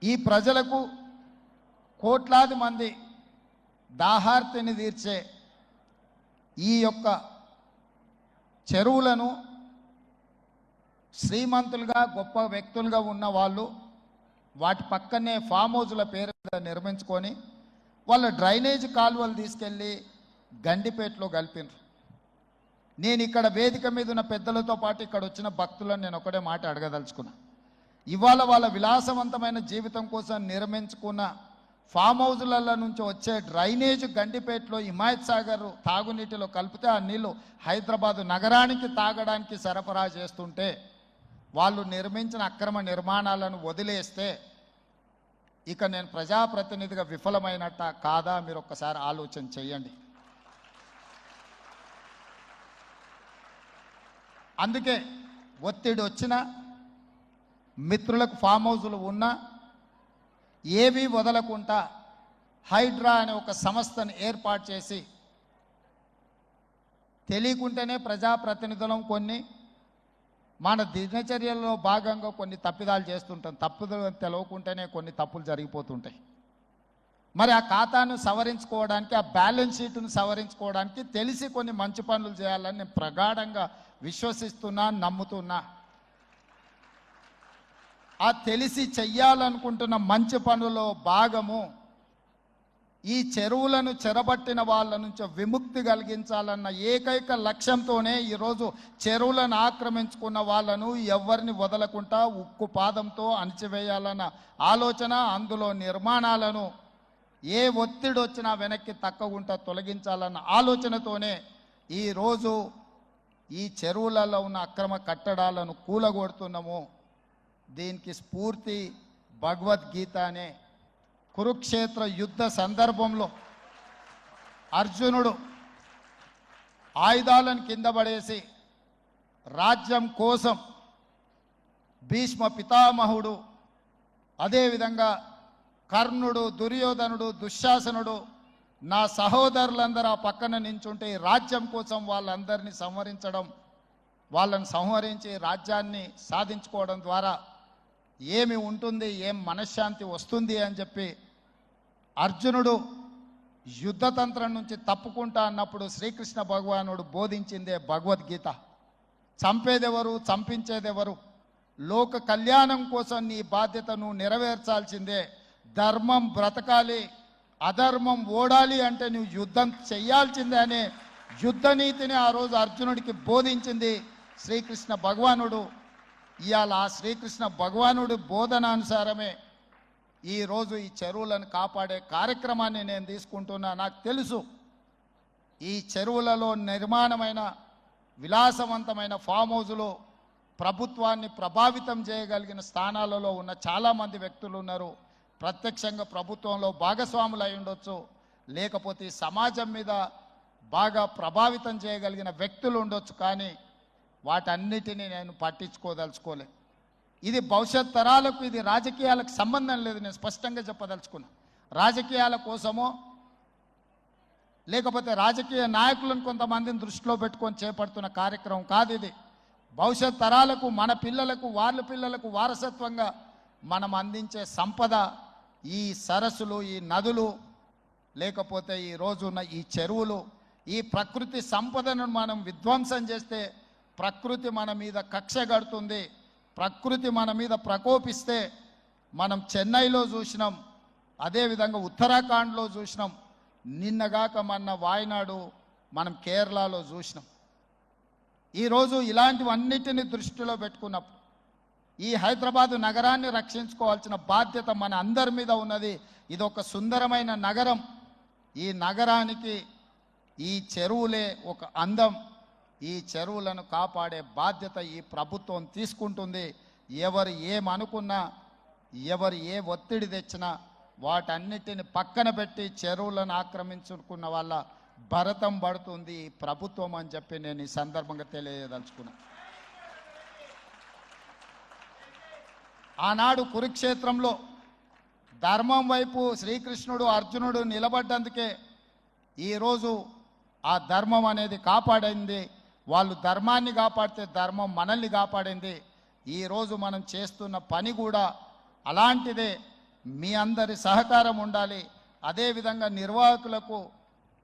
ఈ ప్రజలకు కోట్లాది మంది దాహార్తిని తీర్చే ఈ యొక్క చెరువులను శ్రీమంతులుగా గొప్ప వ్యక్తులుగా ఉన్న వాళ్ళు వాటి పక్కనే ఫామ్ హౌజ్ల పేరు నిర్మించుకొని వాళ్ళ డ్రైనేజ్ కాలువలు తీసుకెళ్ళి గండిపేటలో కలిపినారు. నేను ఇక్కడ వేదిక మీద ఉన్న పెద్దలతో పాటు ఇక్కడ వచ్చిన భక్తులను నేను ఒకటే మాట అడగదలుచుకున్నా. ఇవాళ వాళ్ళ విలాసవంతమైన జీవితం కోసం నిర్మించుకున్న ఫామ్ హౌజ్ల నుంచి వచ్చే డ్రైనేజ్ గండిపేటలో హిమాయత్ సాగర్ తాగునీటిలో కలిపితే ఆ నీళ్లు హైదరాబాదు నగరానికి తాగడానికి సరఫరా చేస్తుంటే వాళ్ళు నిర్మించిన అక్రమ నిర్మాణాలను వదిలేస్తే ఇక నేను ప్రజాప్రతినిధిగా విఫలమైనట్ట కాదా మీరు ఒక్కసారి ఆలోచన చేయండి. అందుకే ఒత్తిడి వచ్చినా మిత్రులకు ఫామ్ హౌజులు ఉన్నా ఏవి వదలకుండా హైడ్రా అనే ఒక సంస్థను ఏర్పాటు చేసి తెలియకుంటేనే ప్రజాప్రతినిధులం కొన్ని మన దినచర్యల్లో భాగంగా కొన్ని తప్పిదాలు చేస్తుంటాం. తప్పులు తెలవకుంటేనే కొన్ని తప్పులు జరిగిపోతుంటాయి. మరి ఆ ఖాతాను సవరించుకోవడానికి ఆ బ్యాలెన్స్ షీట్ను సవరించుకోవడానికి తెలిసి కొన్ని మంచి పనులు చేయాలని నేను ప్రగాఢంగా విశ్వసిస్తున్నా, నమ్ముతున్నా. ఆ తెలిసి చెయ్యాలనుకుంటున్న మంచి పనులో భాగము ఈ చెరువులను చెరబట్టిన వాళ్ళ నుంచి విముక్తి కలిగించాలన్న ఏకైక లక్ష్యంతోనే ఈరోజు చెరువులను ఆక్రమించుకున్న వాళ్ళను ఎవరిని వదలకుండా ఉక్కు పాదంతో అణిచివేయాలన్న ఆలోచన, అందులో నిర్మాణాలను ఏ ఒత్తిడి వచ్చినా వెనక్కి తక్కకుండా తొలగించాలన్న ఆలోచనతోనే ఈరోజు ఈ చెరువులలో ఉన్న అక్రమ కట్టడాలను కూలగొడుతున్నాము. దీనికి స్ఫూర్తి భగవద్గీత అనే కురుక్షేత్ర యుద్ధ సందర్భంలో అర్జునుడు ఆయుధాలను కింద పడేసి రాజ్యం కోసం భీష్మ పితామహుడు, అదేవిధంగా కర్ణుడు, దుర్యోధనుడు, దుశ్శాసనుడు నా సహోదరులందరూ ఆ పక్కన నించుంటే ఈ రాజ్యం కోసం వాళ్ళందరినీ సంహరించడం, వాళ్ళని సంహరించి రాజ్యాన్ని సాధించుకోవడం ద్వారా ఏమి ఉంటుంది, ఏం మనశ్శాంతి వస్తుంది అని చెప్పి అర్జునుడు యుద్ధతంత్రం నుంచి తప్పుకుంటా అన్నప్పుడు శ్రీకృష్ణ భగవానుడు బోధించిందే భగవద్గీత. చంపేదెవరు, చంపించేదెవరు, లోక కళ్యాణం కోసం నీ బాధ్యతను నెరవేర్చాల్సిందే. ధర్మం బ్రతకాలి, అధర్మం ఓడాలి అంటే నువ్వు యుద్ధం చెయ్యాల్సిందే అనే యుద్ధ నీతిని ఆ రోజు అర్జునుడికి బోధించింది శ్రీకృష్ణ భగవానుడు. ఇవాళ ఆ శ్రీకృష్ణ భగవానుడి బోధనానుసారమే ఈరోజు ఈ చెరువులను కాపాడే కార్యక్రమాన్ని నేను తీసుకుంటున్నా. నాకు తెలుసు ఈ చెరువులలో నిర్మాణమైన విలాసవంతమైన ఫామ్ హౌజులు ప్రభుత్వాన్ని ప్రభావితం చేయగలిగిన స్థానాలలో ఉన్న చాలామంది వ్యక్తులు ఉన్నారు. ప్రత్యక్షంగా ప్రభుత్వంలో భాగస్వాములు అయి ఉండొచ్చు, లేకపోతే సమాజం మీద బాగా ప్రభావితం చేయగలిగిన వ్యక్తులు ఉండొచ్చు. కానీ వాటన్నిటినీ నేను పట్టించుకోదలుచుకోలే. ఇది భవిష్యత్ తరాలకు, ఇది రాజకీయాలకు సంబంధం లేదు. నేను స్పష్టంగా చెప్పదలుచుకున్నా. రాజకీయాల కోసమో లేకపోతే రాజకీయ నాయకులను కొంతమందిని దృష్టిలో పెట్టుకొని చేపడుతున్న కార్యక్రమం కాదు ఇది. భవిష్యత్ తరాలకు, మన పిల్లలకు, వాళ్ళ పిల్లలకు వారసత్వంగా మనం అందించే సంపద ఈ సరస్సులు, ఈ నదులు, లేకపోతే ఈ రోజున్న ఈ చెరువులు. ఈ ప్రకృతి సంపదను మనం విధ్వంసం చేస్తే ప్రకృతి మన మీద కక్ష కడుతుంది. ప్రకృతి మన మీద ప్రకోపిస్తే మనం చెన్నైలో చూసినాం, అదేవిధంగా ఉత్తరాఖండ్లో చూసినాం, నిన్నగాక మొన్న వాయనాడు మనం కేరళలో చూసినాం. ఈరోజు ఇలాంటివన్నిటిని దృష్టిలో పెట్టుకున్నప్పుడు ఈ హైదరాబాదు నగరాన్ని రక్షించుకోవాల్సిన బాధ్యత మన అందరి మీద ఉన్నది. ఇది ఒక సుందరమైన నగరం. ఈ నగరానికి ఈ చెరువులే ఒక అందం. ఈ చెరువులను కాపాడే బాధ్యత ఈ ప్రభుత్వం తీసుకుంటుంది. ఎవరు ఏమనుకున్నా, ఎవరు ఏ ఒత్తిడి తెచ్చినా వాటన్నిటిని పక్కన పెట్టి చెరువులను ఆక్రమించుకున్న వాళ్ళ భరతం పడుతుంది ఈ ప్రభుత్వం అని చెప్పి నేను ఈ సందర్భంగా తెలియదలుచుకున్నా. ఆనాడు కురుక్షేత్రంలో ధర్మం వైపు శ్రీకృష్ణుడు, అర్జునుడు నిలబడ్డందుకే ఈరోజు ఆ ధర్మం అనేది కాపాడింది. వాళ్ళు ధర్మాన్ని కాపాడితే ధర్మం మనల్ని కాపాడింది. ఈరోజు మనం చేస్తున్న పని కూడా అలాంటిదే. మీ అందరి సహకారం ఉండాలి. అదేవిధంగా నిర్వాహకులకు